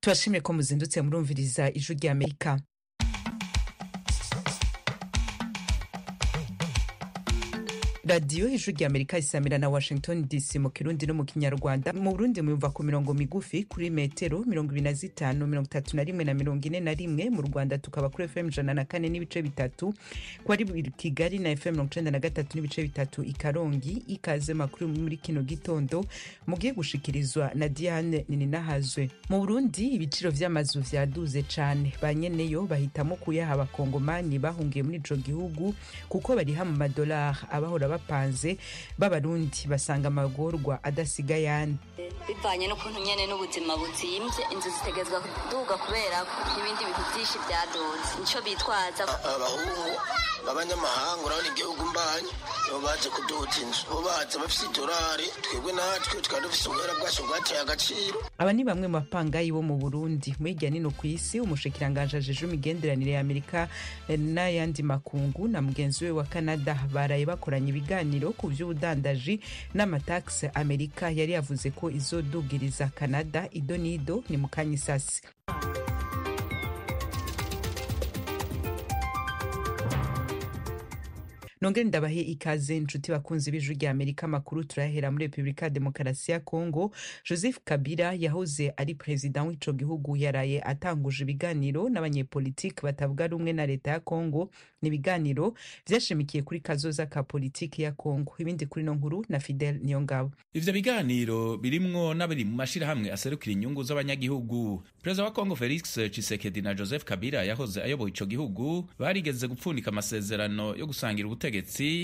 Tubashimire ko muzindutse murumviriza ijwi ry'Amerika. Radio ijwi ry'Amerika isamira na Washington DC mu Kirundi no mu Kinyarwanda. Mu Burundi muyumva ku mirongo migufi kuri metero 25, 31 na 41. Mu Rwanda tukaba kuri FM 104 n'ibice bitatu, kwari Kigali na FM 93 n'ibice bitatu i Karongi. Ikaze makuru muri kino gitondo mugiye gushikirizwa na Diane Nininahazwe. Mu Burundi ibiciro vy'amazu vyaduze cane, banyeneyo bahitamo kuyaha abakongomani bahungiye muri ico gihugu kuko bari ha mu madolari. Abahora bapanze b'abarundi basanga amagorwa adasiga yandi bivanye n'ukuntu nyene n'ubuzima buzimvye, inzu zitegezwa kuduga kubera n'ibindi bintu byinshi byadoze. Nico bitwaza abahungu b'abanyamahanga, urabona igihugu mbanye no baje kuduta inzu, bo baza bafise idolari, twebwe natwe tukaba dufise ubwera bwacu bwateye agaciro. Aba ni bamwe mu bapangayi bo mu Burundi. Mwirya nino kw'isi umushikiranganje ajeje imigenderanire ya Amerika n'ayandi makungu na mugenzi we wa Canada baraye bakoranye ibiganiro ku vy'ubudandaji n'amataxe. Amerika yari yavuze ko izodugiriza Canada. Ido nido ni mukanyisasi. Nongere ndabahe ikaze nshuti bakunzi b'ijwi ry'Amerika. Makuru turahera muri Republika Demokarasi ya Kongo. Joseph Kabila yahoze ari president w'ico gihugu yaraye atanguje ibiganiro n'abanyepolitiki batavuga rumwe na leta ya Kongo. Ni ibiganiro vyashimikiye kuri kazoza ka politiki ya Kongo. Ibindi kuri no nkuru na Fidel Niyongabo. Ivyo biganiro birimwo n'abari mu mashirahamwe aserukira inyungu z'abanyagihugu. Perezida wa Kongo Felix Tshisekedi na Joseph Kabila yahoze ayoboye ico gihugu barigeze gupfundika amasezerano yo gusangira ubutegetsi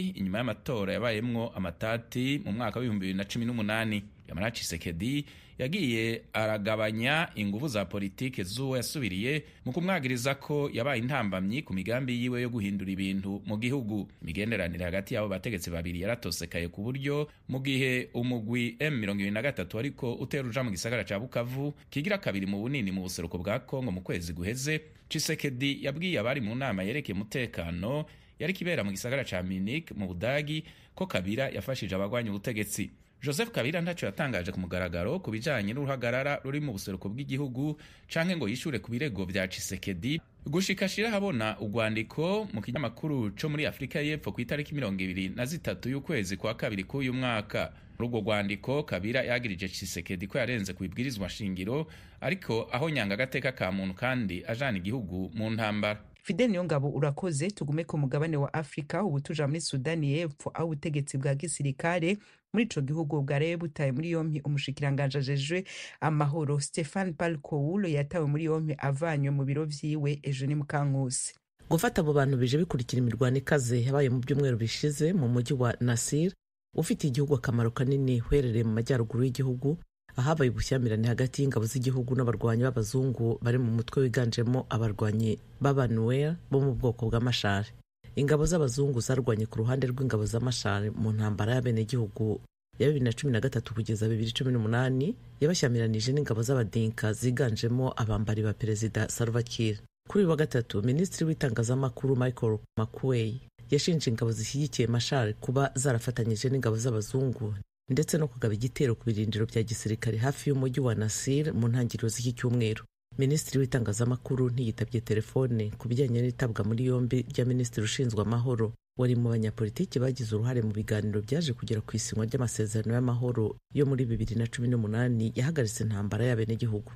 inyuma y'amatora yabayemwo amatati mu mwaka wa 2018. Yamara Tshisekedi yagiye aragabanya inguvu za politike z'uwo yasubiriye mu kumwagiriza ko yabaye intambamyi ku migambi yiwe yo guhindura ibintu mu gihugu. Imigenderanire hagati y'abo bategetsi babiri yaratosekaye ku buryo mu gihe umugwi M23 ariko uteruja mu gisagara ca Bukavu kigira kabiri mu bunini mu buseruko bwa Kongo mu kwezi guheze, Tshisekedi yabwiye abari mu nama yerekeye umutekano yari kibera mu gisagara ca Munich mu Budagi ko Kabila yafashije abagwanya ubutegetsi. Joseph Kabila ntaco yatangaje ku mugaragaro ku bijanye n'uruhagarara ruri mu buseruko bw'igihugu canke ngo yishure ku birego vya Tshisekedi. Gushika shira habona urwandiko mu kinyamakuru co muri Afrika y'Epfo ku itariki 23 y'ukwezi kwa kabiri k'uyu mwaka. Muri urwo rwandiko Kabila yagirije Tshisekedi ko yarenze ku ibwirizwa shingiro ariko aho nyanga agateka ka muntu kandi ajana igihugu mu ntambara. Fidel Niyongabo urakoze. Tugume ku mugabane wa Afrika. Ubu tuja muri Sudani y'Epfo aho ubutegetsi bwa gisirikare muri ico gihugu bwaraye butaye muri yompi umushikiranganje ajejwe amahoro Stefan Palkoul yatawe muri yompi avanywe mu biro vyiwe ejo ni Mukankusi. Gufata abo bantu bije bikurikira imirwano ikaze yabaye mu byumweru bishize mu mujyi wa Nasir ufite igihugu akamaro kanini hwerereye mu majyaruguru y'igihugu, ahabaye ubushyamirane hagati y'ingabo z'igihugu n'abarwanyi b'abazungu bari mu mutwe wiganjemo abarwanyi b'Abanuer bo mu bwoko bw'amashare. Ingabo z'abazungu zarwanye ku ruhande rw'ingabo z'amashare mu ntambara y'abenegihugu ya 2013 kugeza 2018 yabashyamiranyije n'ingabo z'abadinka ziganjemo abambari ba Perezida Salva Kiir. Kuri wa gatatu, Minisitiri w'itangazamakuru Michael Makuei yashinje ingabo zishyigikiye mashare kuba zarafatanyije n'ingabo z'abazungu ndetse no kugaba igitero ku birindiro bya gisirikare hafi y'umujyi wa Nasir mu ntangiriro z'iki cyumweru. Minisitiri w'itangazamakuru ntiyitabye telefone ku bijyanye n'itabwa muri yombi rya minisitiri ushinzwe amahoro. Wari mu banyapolitiki bagize uruhare mu biganiro byaje kugera ku isinywa ry'amasezerano y'amahoro yo muri 2018 yahagaritse intambara y'abenegihugu.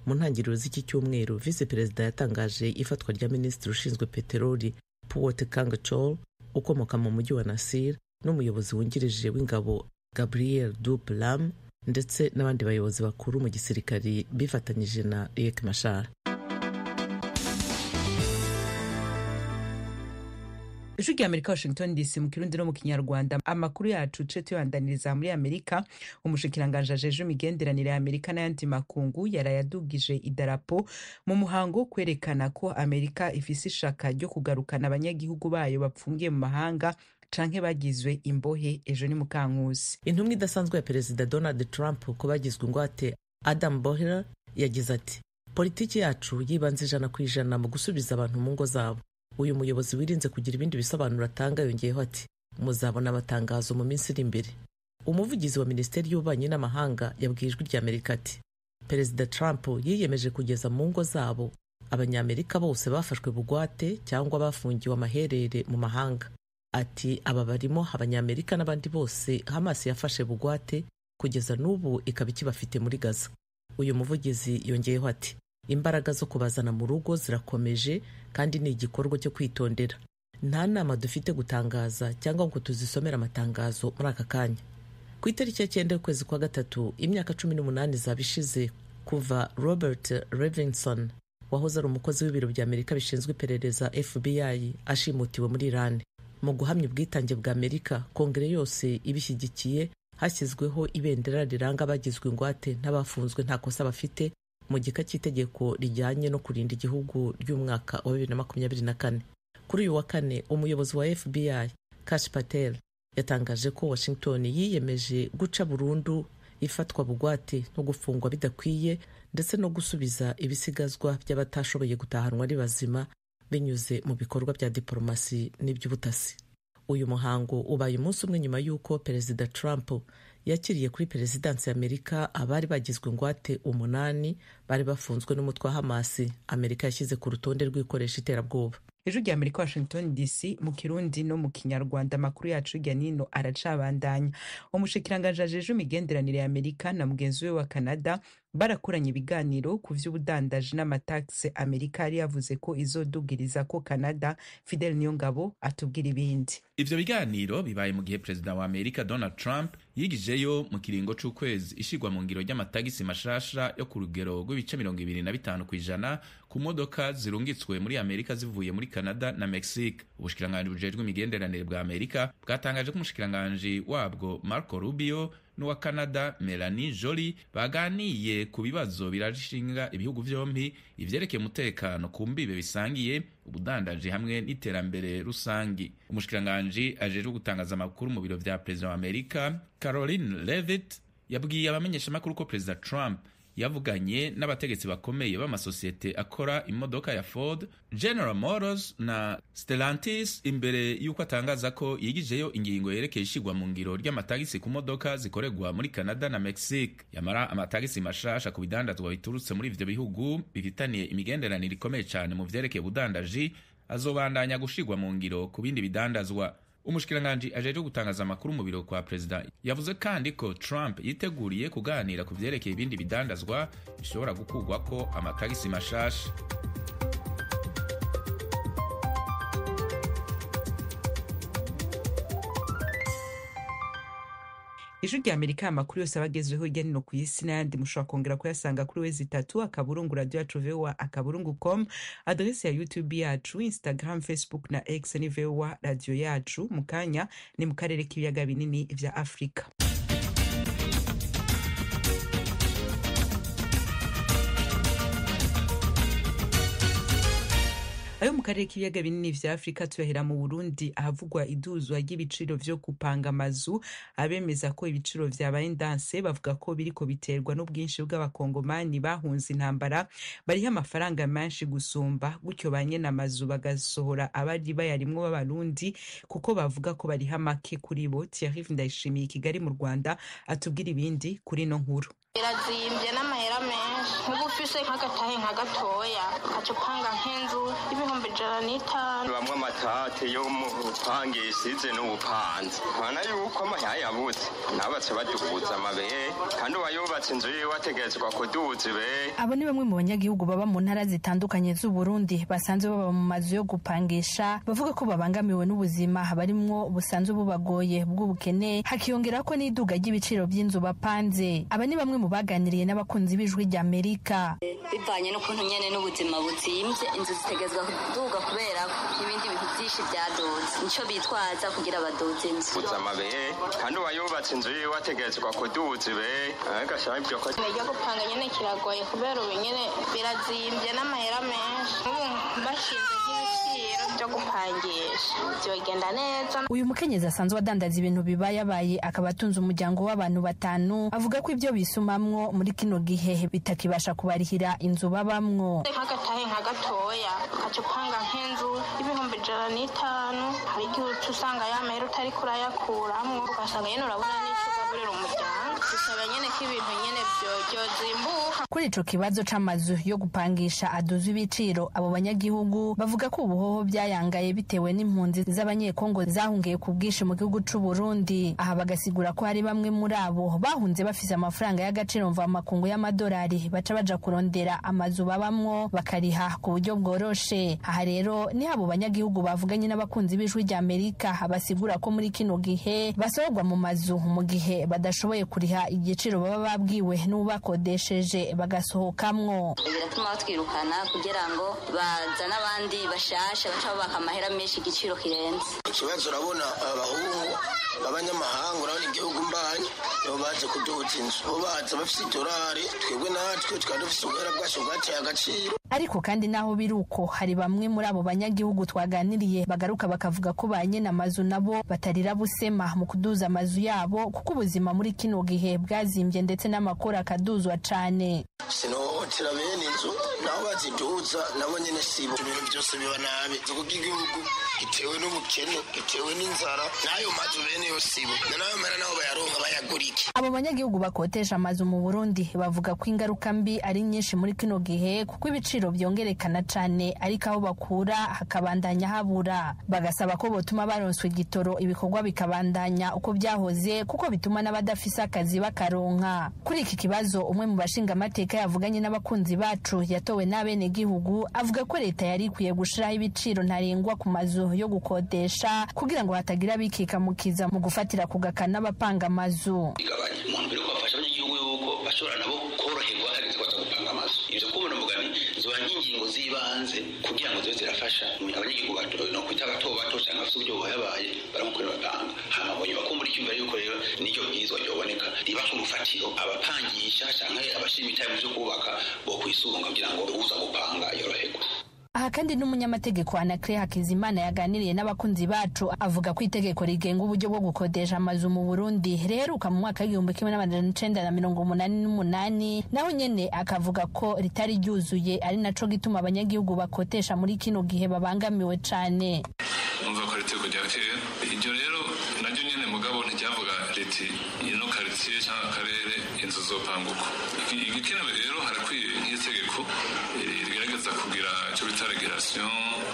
Mu ntangiriro z'iki cyumweru, Vice Perezida yatangaje ifatwa rya minisitiri ushinzwe peteroli Puot Kang Chol ukomoka mu mujyi wa Nasir n'umuyobozi wungirije w'ingabo Gabriel Duplam ndetse n'abandi bayobozi bakuru mu gisirikari bifatanyije na Riek Machar. Ijwi ry'Amerika Washington DC mu Kirundi no mu Kinyarwanda. Amakuru yacu tuyandaniriza muri Amerika. Umushikiranganje ajeje imigenderanire ya Amerika n'ayandi makungu yarayadugije idarapo mu muhango kwerekana ko Amerika ifise ishaka ryo kugarukana abanyagihugu bayo bapfungiye mu mahanga canke bagizwe imbohe. Ejo ni Mukankusi. Intumwa idasanzwe ya Perezida Donald Trump ko bagizwe ingwate Adam Boehler yagize ati, politiki yacu yibanze 100% mu gusubiza abantu mu ngo zabo. Uyu muyobozi wirinze kugira ibindi bisobanuro atanga yongeyeho ati, muzabona amatangazo mu minsi iri imbere. Umuvugizi wa Minisiteri y'Ububanyi n'Amahanga yabwiye Ijwi ry'Amerika ati, Perezida Trump yiyemeje kugeza mu ngo zabo abanyamerika bose bafashwe bugwate cyangwa bafungiwe amaherere mu mahanga. Ati aba barimo abanyamerika n'abandi bose Hamas yafashe bugwate kugeza n'ubu ikaba ikibafite muri Gaza. Uyu muvugizi yongeyeho ati imbaraga zo kubazana mu rugo zirakomeje kandi ni igikorwa cyo kwitondera. Nta nama dufite gutangaza cyangwa ngo tuzisomera amatangazo muri aka kanya. Ku itariki ya 9 y'ukwezi kwa gatatu imyaka 18 zabishize kuva Robert Levinson wahoze ari umukozi w'ibiro bya Amerika bishinzwe iperereza FBI ashimutiwe muri Iran. Mu guhamya ubwitange bwa Amerika, Kongere yose ibishyigikiye hashyizweho ibendera riranga abagizwe ingwate n'abafunzwe nta kosa bafite mu gika cy'itegeko rijyanye no kurinda igihugu ry'umwaka wa 2024. Kuri uyu wa kane umuyobozi wa FBI Kash Patel yatangaje ko Washington yiyemeje guca burundu ifatwa bugwate no gufungwa bidakwiye ndetse no gusubiza ibisigazwa by'abatashoboye gutahanwa ari bazima binyuze mu bikorwa bya diplomasi n'iby'ubutasi. Uyu muhango ubaye umunsi umwe nyuma y'uko Perezida Trump yakiriye kuri Perezidansi ya Amerika abari bagizwe ingwate 8 bari bafunzwe n'umutwe wa Hamas Amerika yashyize ku rutonde rw'ikoresha iterabwoba. Ijwi rya Amerika Washington DC mu Kirundi no mu Kinyarwanda makuru yacu ya nino aracabandanya. Umushikiranganje ajeje imigenderanire ya Amerika na mugenzi we wa Canada barakoranye ibiganiro ku vy'ubudandaji n'amataxe. Amerika yari yavuze ko izodugiriza ko Canada. Fidel Niyongabo atubwira ibindi. Ivyo biganiro bibaye mu gihe President wa Amerika Donald Trump yigijeyo mu kiringo c'ukwezi ishigwa mu ngiro ry'amatagisi mashasha yo ku rugero rw'ibice 25% ku modoka zirungitswe muri Amerika zivuye muri Canada na Mexique. Ubushikiranganje bujejwe imigenderanire bwa Amerika bwatangaje ko umushikiranganje wabwo Marco Rubio n'uwa Canada Melanie Joly baganiye ku bibazo birashinga ibihugu vyompi ivyerekeye umutekano ku mbibe bisangiye, ubudandaji hamwe n'iterambere rusangi. Umushikiranganje ajeje gutangaza amakuru mu biro vya President wa Amerika Caroline Levitt yabwiye abamenyesha makuru ko President Trump yavuganye n'abategetsi bakomeye b'amasosiyete akora imodoka ya Ford, General Motors na Stellantis imbere y'uko atangaza ko yigijeyo ingingo yerekeye ishigwa mu ngiro ry'amatagisi ku modoka zikoregwa muri Canada na Mexique. Yamara amatagisi mashasha ku bidandazwa biturutse muri ivyo bihugu bifitaniye imigenderanire ikomeye cyane mu vyerekeye ubudandaji azobandanya gushigwa mu ngiro ku bindi bidandazwa. Umushikiranganje ajeje gutangaza amakuru mu biro kwa President yavuze kandi ko Trump yiteguriye kuganira ku vyerekeye ibindi bidandazwa bishobora gukugwako amatagisi mashasha. Ijwi rya Amerika amakuru yose abagezweho hirya no ku isi n'ayandi mushobora kongera kuyasanga kuri wezi3 akaburungu radio yacu VOA akaburungu.com, adresse ya YouTube yacu, Instagram, Facebook na X ni VOA radio yacu. Mukanya ni mu karere k'ibiyaga binini vya Afrika. Ayo mu karere k'ibiyaga binini vya Afrika tuyahera mu Burundi ahavugwa iduzwa ry'ibiciro vyo kupanga amazu. Abemeza ko ibiciro vyabaye ndanse bavuga ko biriko biterwa n'ubwinshi bw'abakongomani bahunze intambara bariho amafaranga menshi gusumba, gutyo banyene amazu bagasohora abari bayarimwo b'abarundi kuko bavuga ko bariho make kuri bo. Thierry Ndayishimiye Kigali mu Rwanda atubwira ibindi kuri no nkuru. Irazimbye n'amahera menshi, nk'ubu ufise nk'agatahe nka gatoya ukaca upanga nk'inzu y'ibihumbi 150. Bamwe amatate yo mu rupange isize n'ubupanze bana yuko amahera yabuze nabatse badukuza amabeye kandi wayubatse inzu yiwe wategetswa kuduza ibe. Abo ni bamwe mu banyagihugu baba mu ntara zitandukanye z'u Burundi basanzwe baba mu mazu yo gupangisha, bavuga ko babangamiwe n'ubuzima barimwo busanzwe bubagoye bw'ubukene, hakiyongera ko n'iduga ry'ibiciro by'inzu bapanze. Aba ni bamwe mu baganiriye n'abakunzi b'Ijwi rya Amerika. Bivanye n'ukuntu nyene n'ubuzima buzimvye, inzu zitegezwa kuduga kubera ibindi bintu byinshi byadoze, nico bitwaza kugira badoze inzu. Amabeye kandi wayubatse inzu yiwe wategetswa kuduza ibe. Agashaka ibyo ko najya gupanga nyene kiragoye kubera ubu nyene birazimbye n'amahera menshi. Bashinze nk'ibiciro byo gupangisha byogenda neza. Uyu mukenyezi asanzwe adandaza ibintu bibayabaye akaba atunze umuryango w'abantu 5, avuga ko ibyo bisumamwo muri kino gihe bitakibasha kubarihira inzu babamwo. Nk'agatahe nka gatoya ukaca upanga nk'inzu y'ibihumbi 150, hari igihe usanga ya mahera utari kurayakuramwo ugasanga nyene urabona n'ico ugaburira umuryango. dusaba nyene ko ibintu nyene vyozimbuka. Kuri ico kibazo c'amazu yo gupangisha aduza ibiciro, abo banyagihugu bavuga ko ubuhoho byayangaye bitewe n'impunzi z'abanyekongo zahungiye ku bwinshi mu gihugu c'u Burundi. Aha bagasigura ko hari bamwe muri abo bahunze bafise amafaranga y'agaciro mvamakungu y'amadolari baca baja kurondera amazu babamwo bakariha ku buryo bworoshe. Aha rero ni abo banyagihugu bavuganye n'abakunzi b'Ijwi ry'Amerika basigura ko muri kino gihe basorwa mu mazu mu gihe badashoboye kuriha igiciro baba babwiwe n'ubakodesheje bagasohokamwo. Biratuma batwirukana kugira ngo bazane abandi bashasha baca babaka amahera menshi igiciro kirenze. Ikibazo urabona abahungu b'abanyamahanga urabona igihugu mbanyi nibo baje kuduza inzu, bo baza bafise idolari, twebwe natwe twari dufise ubuhera bwacu bwateye agaciro. Ariko kandi naho biruko hari bamwe muri abo banyagihugu twaganiriye bagaruka bakavuga ko ba nyene amazu nabo batarira busema mu kuduza amazu yabo kuko ubuzima muri kino gihe bwazimbye ndetse n'amakuru akaduzwa cane. Sinohotera bene inzu nabo baziduza nabo nyene sibo, ibintu byose biba nabi kuko igihugu gitewe n'ubukene gitewe n'inzara nayo mazu bene yo sibo nayo mera nabo bayaronka bayagurike. Abo banyagihugu bakotesha amazu mu Burundi bavuga ko ingaruka mbi ari nyinshi muri kino gihe kuko ibiciro byongerekana cane ariko aho bakura hakabandanya habura. Bagasaba ko botuma baronswe igitoro ibikorwa bikabandanya uko byahoze kuko bituma n'abadafise akazi bakaronka. Kuri iki kibazo umwe mu bashinga amateka yavuganye n'abakunzi bacu yatowe n'abene gihugu avuga ko leta yari ikwiye gushiraho ibiciro ntarengwa ku mazu yo gukodesha kugira ngo hatagira bikikamukiza mu gufatira kugakana n'abapanga amazu. Igabanya umuntu biri kubafasha abanyagihugu yuko bashobora nabo koroherwa hageze ko gupanga amazu. Ivyo kubona mugani zoba ingingo zibanze kugira ngo zibe zirafasha abanyagihugu no kwita bato cyangwa bafite uburyo buhabaye baramukorera batanga. Hama bonye bakumbura icyumvira yuko rero n'icyo bwizwa ryoboneka riba nk'urufatiro abapangisha cyangwa abashima itaye mu byo kubaka bo kwisunga kugira ngo uza gupanga yoroherwe. Aha kandi n'umunyamategeko Anacre Hakizimana yaganiriye n'abakunzi bacu avuga ko itegeko rigenga uburyo bwo gukodesha amazu mu Burundi riheruka mu mwaka w'1988 naho nyene akavuga ko ritari ryuzuye ari naco gituma abanyagihugu bakotesha muri kino gihe babangamiwe cane. Umva ko riteko ryakeye iryo rero naryo nyene mugabo ntiryavuga riti ino quartier cyangwa akarere inzu zopanguka. Igikenewe rero harakwiye nk'itegeko rigerageza kugira icyo bita regulation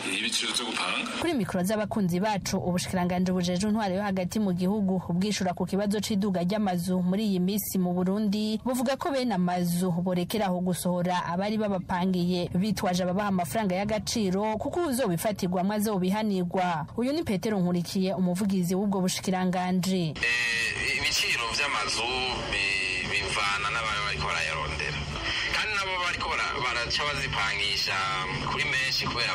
y'ibiciro byo gupanga. Kuri mikoro z'abakunzi bacu ubushikiranganje bujeje intwaro yo hagati mu gihugu ubwishura ku kibazo c'iduga ry'amazu muri iyi misi mu Burundi buvuga ko bene amazu borekeraho gusohora abari babapangiye bitwaje ababaha amafaranga y'agaciro kuko uzobifatirwa maze ubihanirwa. Uyu ni Petero Nkurikiye umuvugizi w'ubwo bushikiranganje. Ibiciro vy'amazu bivana n'abayo bariko barayarondera kandi nabo bariko baraca bazipangisha kuri menshi kubera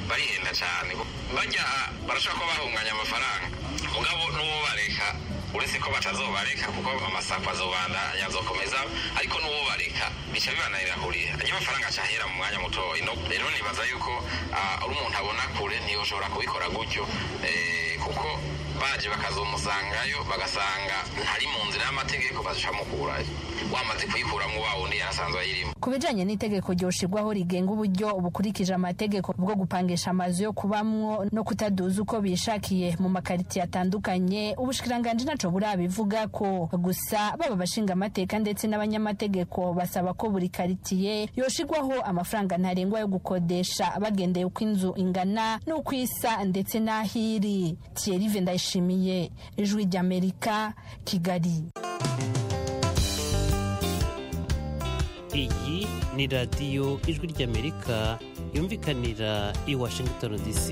barihenda cyane bajya barashaka ko bahunganya amafaranga mugabo n'uwo bareka uretse ko batazobareka kuko amasako azobandanya azokomeza ariko n'uwo bareka bica bibananira kuriha ayo mafaranga acahera mu mwanya muto. Rero nibaza yuko uri umuntu abona kure ntiyoshobora kubikora gutyo kuko baje bakazomusangayo bagasanga ntari mu nzira y'amategeko bazicamukurayo wamaze kuyikuramo wa wundi yarasanzwe ayirimo. Ku bijanye n'itegeko ryoshirwaho rigenga uburyo bukurikije amategeko bwo gupangisha amazu yo kubamwo no kutaduza uko bishakiye mu makaritiye atandukanye ubushikiranganje naco burabivuga ko gusa baba bashinga amateka ndetse n'abanyamategeko basaba ko buri karitiye yoshirwaho amafaranga ntarengwa yo gukodesha bagendeye uko inzu ingana n'uko isa ndetse n'ahiri. Thierry Vendayishimiye, Ijwi ry'Amerika, Kigali. Iyi ni radiyo Ijwi ry'Amerika yumvikanira i Washington DC.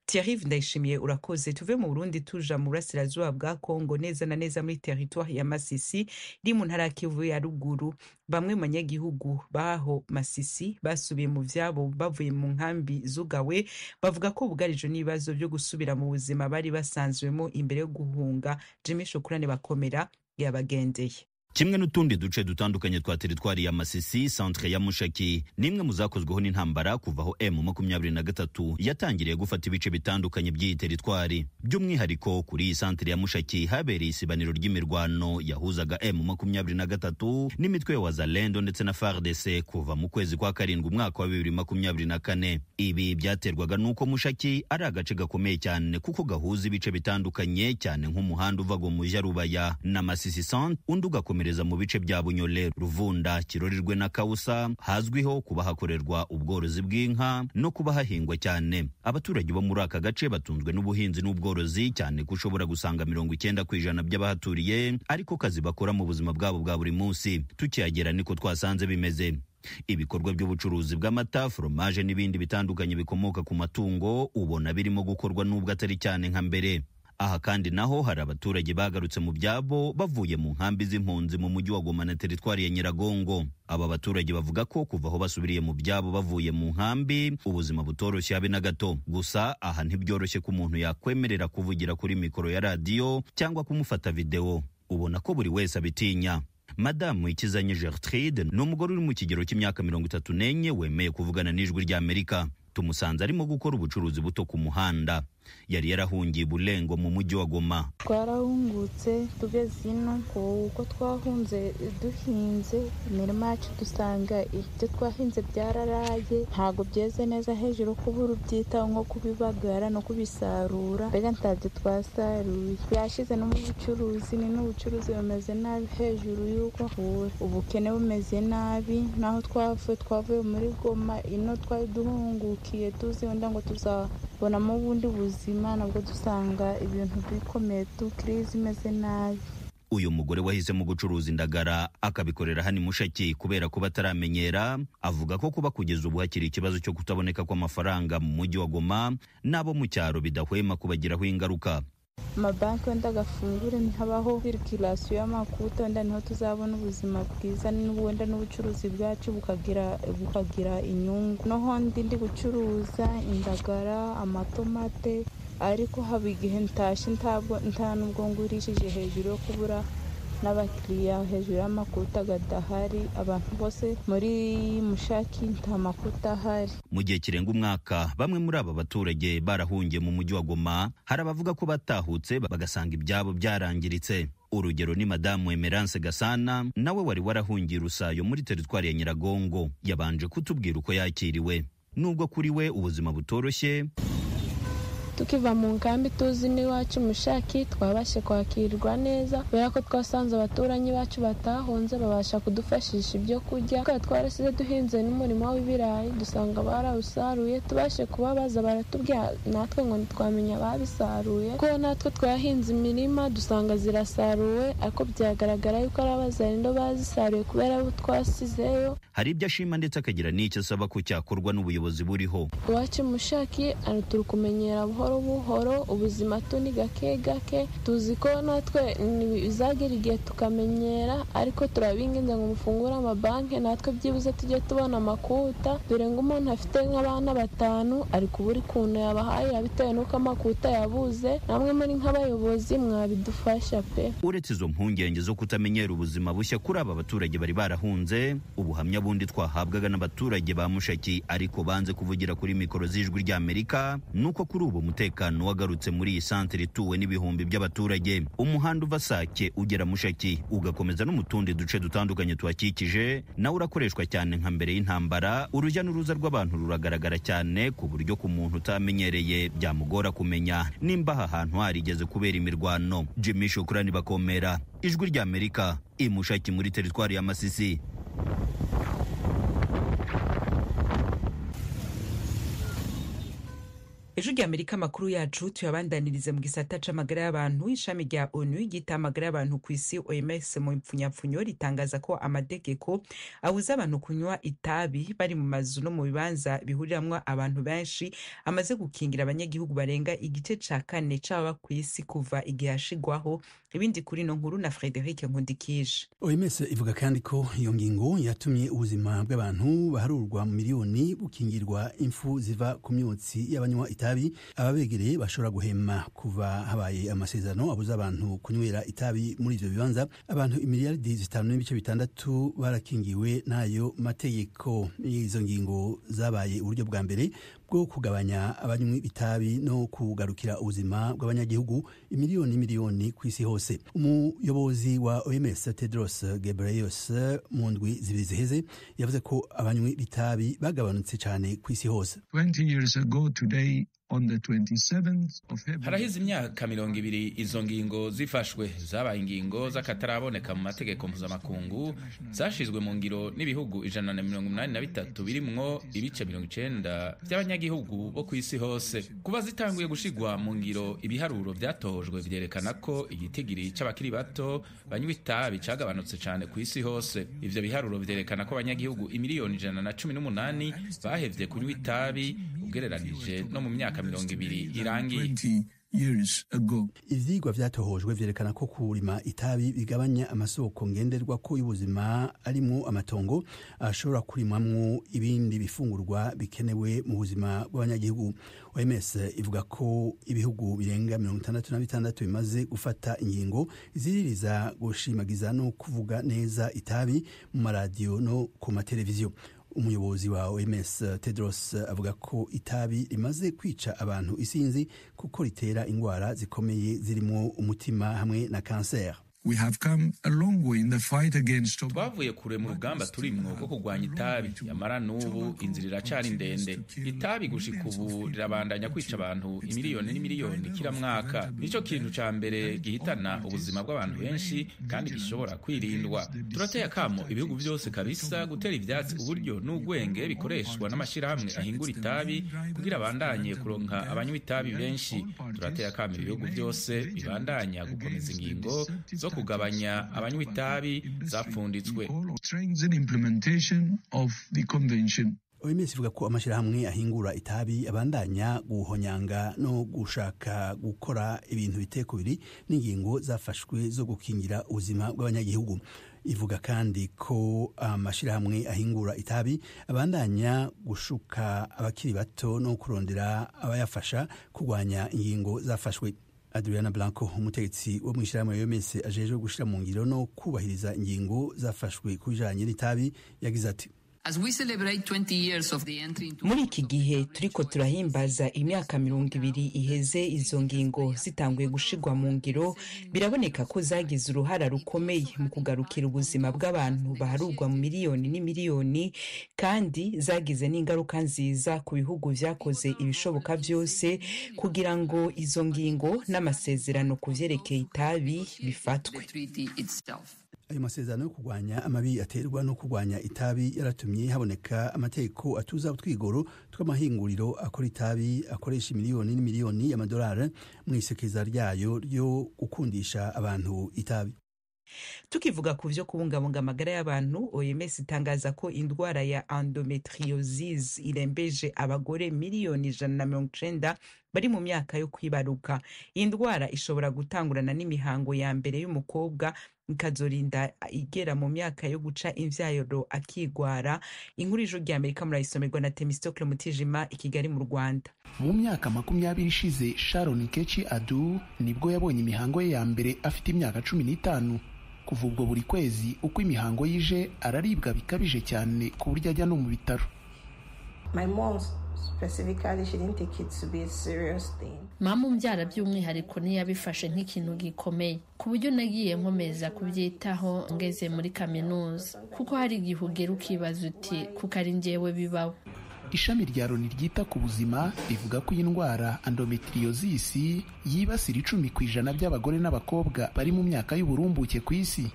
Thierry Ndayishimiye urakoze. Tuve mu Burundi tuja mu burasirazuba bwa Kongo neza na neza muri territoire ya Masisi iri mu ntara ya Kivu ya ruguru. Bamwe mu banyagihugu baho Masisi basubiye mu vyabo bavuye mu nkambi zugawe bavuga ko bugarije n'ibibazo byo gusubira mu buzima bari basanzwemo imbere yo guhunga. Jimmy Shokurane bakomera yabagendeye. kimwe n'utundi duce dutandukanye twa teritwari ya Masisi. Centre ya Mushaki nimwe muzakozweho n'intambara kuvaho M23 yatangiriye gufata ibice bitandukanye by'iyi teritwari. By'umwihariko kuri iyi centre ya Mushaki habereye isibaniro ry'imirwano yahuzaga M23 n'imitwe ya Wazalendo ndetse na FARDC kuva mu kwezi kwa karindwi umwaka wa 2024. Ibi byaterwaga nuko Mushaki ari agace gakomeye cyane kuko gahuza ibice bitandukanye cyane nk'umuhanda uva mu Rubaya na Masisi Centre, undi ugakomereza mu bice bya Bunyole, Ruvunda, Kirorirwe na Kausa, hazwiho kuba hakorerwa ubworozi bw'inka no kuba hahingwa cyane. Abaturage bo muri aka gace batunzwe n'ubuhinzi n'ubworozi cyane ko ushobora gusanga 90% by'abahaturiye ariko kazi bakora mu buzima bwabo bwa buri munsi. Tukihagera niko twasanze bimeze. Ibikorwa by'ubucuruzi bw'amata, fromage n'ibindi bitandukanye bikomoka ku matungo ubona birimo gukorwa n'ubwo atari cyane nka mbere. Aha kandi naho hari abaturage bagarutse mu byabo bavuye mu nkambi z'impunzi mu mujyi wa Goma na teritwari ya Nyiragongo. Aba baturage bavuga ko kuva aho basubiriye mu byabo bavuye mu nkambi ubuzima butoroshye habe na gato. Gusa aha ntibyoroshye ko umuntu yakwemerera kuvugira kuri mikoro ya radio cyangwa kumufata video. Ubona ko buri wese abitinya. Madamu Ikizanye Gertrude ni umugore uri mu kigero cy'imyaka 34 wemeye kuvugana n'ijwi rya Amerika. Tumusanze arimo gukora ubucuruzi buto ku muhanda. Yari yarahungiye Bulengo mu mujyi wa Goma. Twarahungutse tugeze ino kuko twahunze duhinze imirima yacu dusanga ibyo twahinze byararaye ntago byeze neza hejuru kubura ubyitaho nko kubibagara no kubisarura mbega ntabyo twasaruye. Byashize no mu bucuruzi ni n'ubucuruzi bumeze nabi hejuru y'uko ubukene bumeze nabi. Naho twavuye muri Goma ino twari duhungukiye tuzi wenda ngo tuzabonamo ubundi buzima, nabwo dusanga ibintu bikomeye tukirizi imeze nabi. Uyu mugore wahisemo gucuruza indagara akabikorera hano Mushaki kubera ko bataramenyera, avuga ko kuba kugeza ubu hakiri ikibazo cyo kutaboneka kw'amafaranga mu mujyi wa Goma nabo mu cyaro bidahwema kubagiraho ingaruka. Amabanki wenda agafungure ntihabaho circulation y'amakuta wenda niho tuzabona ubuzima bwiza n'ubundi n'ubucuruzi bwacu bukagira inyungu. Noho ndi gucuruza indagara, amatomate, ariko haba igihe ntashe nta nubwo ngurishije hejuru yo kubura n'abakiriya hejuru y'amakuta gadahari. Abantu bose muri Mushaki nta makuta ahari. Mu gihe kirenga umwaka bamwe muri aba baturage barahungiye mu mujyi wa Goma. Hari abavuga ko batahutse bagasanga ibyabo byarangiritse. Urugero ni Madamu Emerance Gasana, nawe wari warahungiye Rusayo muri teritwari ya Nyiragongo. Yabanje kutubwira uko yakiriwe. Nubwo kuri we ubuzima butoroshye, tukiva mu nkambi tuzi n'iwacu Mushaki twabashe kwakirwa neza kubera ko twasanze abaturanyi bacu batahunze babasha kudufashisha ibyo kurya. Twarasize duhinze n'umurimo w'ibirayi dusanga barawusaruye, tubashe kubabaza baratubwira natwe ngo ntitwamenya babisaruye ko natwe twahinze imirima dusanga zirasaruwe, ariko byagaragara yuko ari Abazalendo bazisaruye kubera abo twasizeyo. Hari ibyo ashima ndetse akagira n'icyo asaba ko cyakorwa n'ubuyobozi buriho. Iwacu Mushaki turi kumenyera buhoro ubuzima tuni gake gake, tuzi ko natwe bizagira igihe tukamenyera, ariko turabinginze ngo mufungure amabanki natwe byibuze tujye tubona amakuta. Dore ngo umuntu afite nk'abana 5 ari kubura kuntu yabahaye bitewe n'uko amakuta yabuze. Namwe muri nk'abayobozi mwabidufasha pe. Uretse izo mpungenge zo kutamenyera ubuzima bushya kuri aba baturage bari barahunze, ubuhamya bundi twahabwaga n'abaturage ba Mushaki ariko banze kuvugira kuri mikoro z'ijwi rya Amerika nuko kuri ubu umutekano wagarutse muri iyi santere ituwe n'ibihumbi by'abaturage. Umuhanda uva Sake ugera Mushaki ugakomeza no mu tundi duce dutandukanye tuhakikije nawe urakoreshwa cyane nka mbere y'intambara. Urujya n'uruza rw'abantu ruragaragara cyane ku buryo ku muntu utamenyereye byamugora kumenya nimba aha hantu harigeze kubera imirwano. Jimmy Shukrani Bakomera, ijwi rya Amerika, i Mushaki muri teritwari ya Masisi. Ejo rya Amerika makuru yacu tuyabandanirize mu gisata c'amagara y'abantu. Ishami rya ONU ryita amagara y'abantu ku isi OMS mu mpfunyapfunyo ritangaza ko amategeko abuza abantu kunywa itabi bari mu mazu no mu bibanza bihuriramwo abantu benshi amaze gukingira abanyagihugu barenga igice ca 4 c'aba ku isi kuva igihe ashigwaho. Ibindi kuri no nkuru na Frederic Nkundikije. OMS ivuga kandi ko iyo ngingo yatumye ubuzima bw'abantu baharurwa mu miliyoni bukingirwa impfu ziva ku myotsi y'abanywa itabi itabi ababegereye bashobora guhema. Kuva habaye amasezerano abuza abantu kunywera itabi muri ivyo bibanza, abantu imiliyaridi 5.6 barakingiwe n'ayo mategeko. Izo ngingo zabaye uburyo bwa mbere bwo kugabanya abanywi bitabi no kugarukira ubuzima bw'abanyagihugu imiliyoni ku isi hose. Umuyobozi wa OMS Tedros Ghebreyesus mu ndwi zibiri ziheze yavuze ko abanywi bitabi bagabanutse cyane ku isi hose. 20 years ago today on the 27th of February. Harahize imyaka 20 izo ngingo zifashwe, zabaye ingingo z'akataraboneka mu mategeko mpuzamakungu, zashizwe mu ngiro n'ibihugu 183 birimwo ibice 90 by'abanyagihugu bo ku isi hose. Kuba zitanguye gushigwa mu ngiro, ibiharuro byatohojwe vyerekana ko igitigiri c'abakiri bato banywa itabi cagabanutse cyane ku isi hose. Ivyo biharuro vyerekana ko abanyagihugu imiliyoni 118 bahevye kunywa itabi ugereranije no mu myaka 20 irangiye. Ivyigwa vyatohojwe vyerekana ko kurima itabi bigabanya amasoko ngenderwa ko y'ubuzima arimwo amatongo ashobora kurimamwo ibindi bifungurwa bikenewe mu buzima bw'abanyagihugu. OMS ivuga ko ibihugu birenga 66 bimaze gufata ingingo ziririza gushimagiza no kuvuga neza itabi mu maradiyo no ku mateleviziyo. Umuyobozi wa OMS Tedros avuga ko itabi rimaze kwica abantu isinzi kuko ritera ingwara zikomeye zirimo umutima hamwe na kanseri. We have come a long way in the fight against tobacco. Twavuye kure mu rugamba turimwo ko kurwanya itabi, yamara n'ubu inzira iracari ndende. Itabi gushika ubu rirabandanya kwica abantu imiliyoni n'imiliyoni kila mwaka. Nico kintu ca mbere gihitana ubuzima bw'abantu benshi kandi gishobora kwirindwa. Turateye akamo ibihugu byose kabisa gutera ivyatsi uburyo n'ugwenge bikoreshwa n'amashirahamwe ahingura itabi kugira bandanye kuronka abanywa itabi benshi. Turateye akamo ibihugu byose bibandanya gukomeza ingingo zo kugabanya abanywa itabi zapfunditswe. OMS ivuga ko amashirahamwe ahingura itabi abandanya guhonyanga no gushaka gukora ibintu bitekubiri n'ingingo zafashwe zo gukingira ubuzima bw'abanyagihugu. Ivuga kandi ko amashirahamwe ahingura itabi abandanya gushuka abakiri bato no kurondera abayafasha kurwanya ingingo zafashwe. Adriana Blanco, umutegetsi wo mw'ishirahamwe ya OMS ajejwe gushira mu ngiro no kubahiriza ingingo zafashwe ku bijanye n'itabi, yagize ati: muri iki gihe turiko turahimbaza imyaka 20 iheze izo ngingo zitanguye gushirwa mu ngiro, biraboneka ko zagize uruhara rukomeye mu kugarukira ubuzima bw'abantu baharurwa mu miliyoni n'imiliyoni, kandi zagize n'ingaruka nziza ku bihugu vyakoze ibishoboka byose kugira ngo izo ngingo n'amasezerano ku vyerekeye itabi bifatwe. Ayo masezerano yo kurwanya amabi aterwa no kurwanya itabi yaratumye haboneka amategeko atuza utwigoro tw'amahinguriro akora itabi akoresha miliyoni n'imiliyoni y'amadolari mu isekeza ryayo ryo gukundisha abantu itabi. Tukivuga ku vyo kubungabunga amagara y'abantu, OMS itangaza ko indwara ya endometriosis irembeje abagore miliyoni 190 bari mu myaka yo kwibaruka. Iyi ndwara ishobora gutangurana n'imihango ya mbere y'umukobwa ikazorinda igera mu myaka yo guca imvyaro akigwara. Inkuru y'Ijwi ry'Amerika murayisomerwa na Temistocle Mutijima i Kigali mu Rwanda. Mu myaka 20 ishize, Sharon Kechi Adu nibwo yabonye imihango ye ya mbere afite imyaka 15. Kuva ubwo buri kwezi uko imihango yije araribwa bikabije cyane ku buryo ajya no mu bitaro. Mama umbyara by'umwihariko ntiyabifashe nk'ikintu gikomeye ku buryo nagiye nkomeza kubyitaho ngeze muri kaminuza, kuko hari igihe ugera ukibaza uti kuko ari njyewe bibaho. Ishami rya Loni ryita ku buzima rivuga ko iyi ndwara endometriosis yibasira 10% by'abagore n'abakobwa bari mu myaka y'uburumbuke ku isi.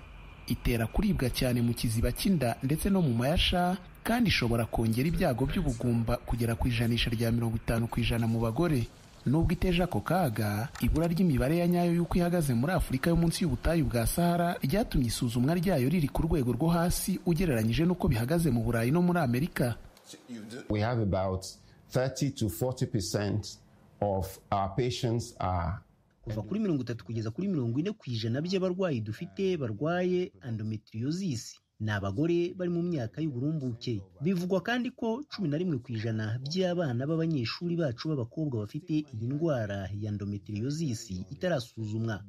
Itera kuribwa cyane mu kiziba cy'inda ndetse no mu mayasha, kandi ishobora kongera ibyago by'ubugumba kugera ku ijanisha rya 50% mu bagore. Nubwo iteje ako kaga, ibura ry'imibare ya nyayo y'uko ihagaze muri Afurika yo munsi y'ubutayu bwa Sahara ryatumye isuzumwa ryayo riri ku rwego rwo hasi ugereranyije n'uko bihagaze mu Burayi no muri Amerika. We have about 30 to 40% of our patients are kuva kuri 30 kugeza kuri 40% by'abarwayi dufite barwaye endometriosis. ni abagore bari mu myaka y'uburumbuke. Bivugwa kandi ko 11% by'abana b'abanyeshuri bacu b'abakobwa bafite iyi ndwara ya endometriosis itarasuzumwa.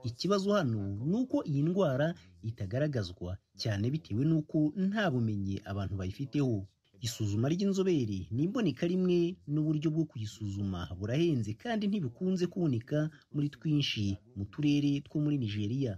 Ikibazo hano ni uko iyi ndwara itagaragazwa cyane bitewe n'uko nta bumenyi abantu bayifiteho. Isuzuma ry'inzobere ni imboneka rimwe n'uburyo bwo kuyisuzuma burahenze kandi ntibikunze kuboneka muri twinshi mu turere two muri Nigeria.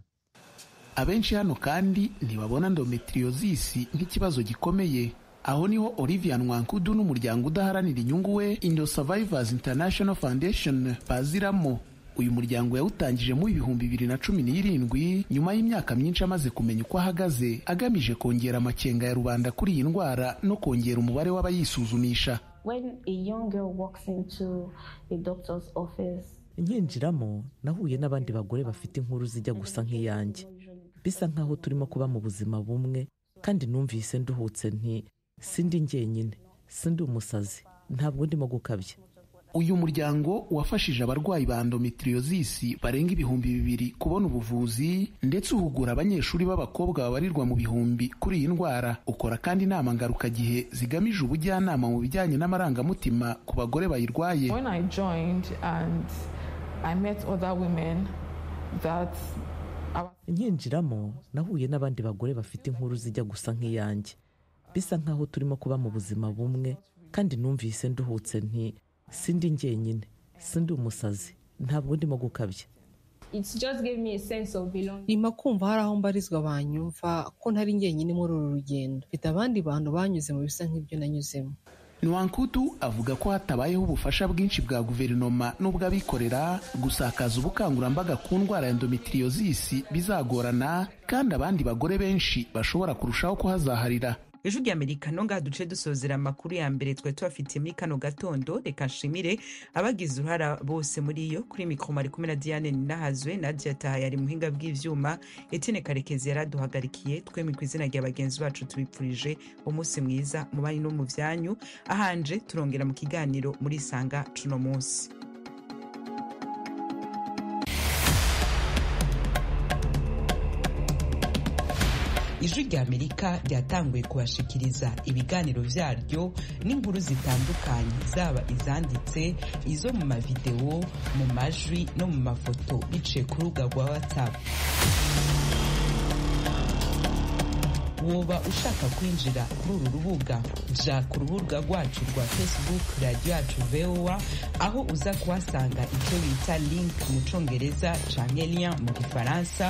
Abenshi hano kandi ntibabona endometriosis nk'ikibazo gikomeye. Aho niho Olivia Nwankudu n'umuryango udaharanira inyungu we Indo Survivors International Foundation baziramo. Uyu muryango yawutangije mu 2017 nyuma y'imyaka myinshi amaze kumenya uko ahagaze, agamije kongera amakenga ya rubanda kuri iyi ndwara no kongera umubare w'abayisuzumisha. Nkinjiramo nahuye n'abandi bagore bafite inkuru zijya gusa nk'iyanjye, bisa nkaho turimo kuba mu buzima bumwe, kandi numvise nduhutse nti sindi njyenyine, sindi umusazi, ntabwo ndimo gukabya. Uyu muryango wafashije abarwayi ba endometriosis barenga 2,000 kubona ubuvuzi, ndetse uhugura abanyeshuri b'abakobwa babarirwa mu bihumbi kuri iyi ndwara. Ukora kandi inama ngarukagihe zigamije ubujyanama mu bijyanye n'amarangamutima ku bagore bayirwaye. When I joined and I met other women that Nkinjiramo nahuye n'abandi bagore bafite inkuru zijya gusa nk'iyanjye, bisa nkaho turimo kuba mu buzima bumwe, kandi numvise nduhutse nti sindi njyenyine, sindi umusazi, ntabwo ndimo gukabya. Nima kumva hari aho mbarizwa banyumva ko ntari njyenyine muri uru rugendo, mfite abandi bantu banyuze mu bisa nk'ibyo nanyuzemo. Nwankudu avuga ko hatabayeho ubufasha bwinshi bwa guverinoma n'ubw'abikorera, gusakaza ubukangurambaga ku ndwara ya endometriosis bizagorana, kandi abandi bagore benshi bashobora kurushaho kuhazaharira. Ijwi ry'Amerika nonga duce dusozera amakuru ya mbere twe tubafitiye muri kano gatondo. Reka nshimire abagize uruhara bose muri yo. Kuri mikro mari kumwe na Diane Ninahazwe, Nadia Taha yari muhinga bw'ivyuma, Etienne Karekezi yaraduhagarikiye. Twemwe kw'izina rya bagenzi bacu tubipfurije umunsi mwiza mu bari no mu vyanyu. Ahanje turongera mu kiganiro muri Sanga cuno munsi. Ijwi ry'Amerika ryatanguye kubashikiriza ibiganiro vyaryo n'inkuru zitandukanye, zaba izanditse, izo mu mavideo, mu majwi no mu mafoto biciye ku rubuga rwa WhatsApp. Woba ushaka kwinjira kuri uru rubuga, ja ku rubuga rwacu rwa Facebook Radio Yacu VOA, aho uza kuhasanga icyo bita link mu Congereza canke lien mu Gifaransa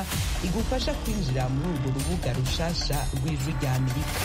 igufasha kwinjira muri urwo rubuga rushasha rw'Ijwi ry'Amerika.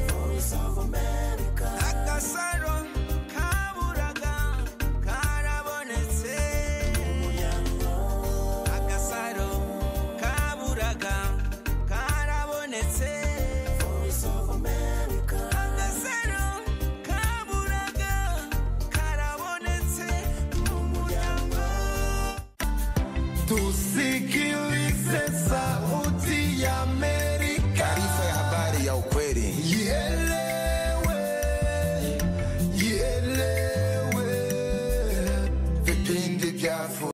Voice of America. Agasaro kaburaga tusikilize sauti